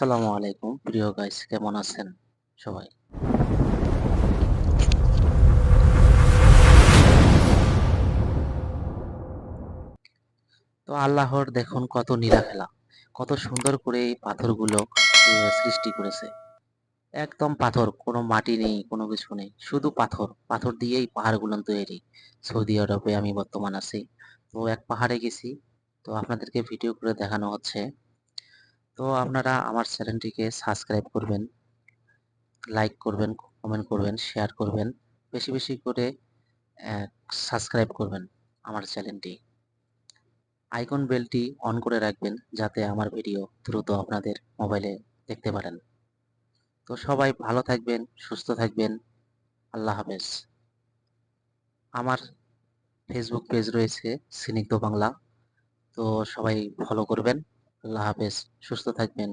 আসসালামু আলাইকুম প্রিয় গাইস, কেমন আছেন সবাই? তো আল্লাহর দেখুন কত নীলা খেলা, কত সুন্দর করে এই পাথরগুলো সৃষ্টি করেছে। একদম পাথর, কোনো মাটি নেই, কোনো কিছু নেই, শুধু পাথর। পাথর দিয়েই পাহাড়গুলো তৈরি। সৌদি আরবে আমি বর্তমান আছি। তো এক পাহাড়ে গেছি, তো আপনাদেরকে ভিডিও করে দেখানো হচ্ছে। তো আপনারা আমার চ্যানেলটিকে সাবস্ক্রাইব করবেন, লাইক করবেন, কমেন্ট করবেন, শেয়ার করবেন, বেশি বেশি করে সাবস্ক্রাইব করবেন আমার চ্যানেলটি। আইকন বেলটি অন করে রাখবেন যাতে আমার ভিডিও দ্রুত আপনাদের মোবাইলে দেখতে পারেন। তো সবাই ভালো থাকবেন, সুস্থ থাকবেন। আল্লাহ হাফেজ। আমার ফেসবুক পেজ রয়েছে স্নিগ্ধ বাংলা, তো সবাই ফলো করবেন। আল্লাহ হাফেজ, সুস্থ থাকবেন।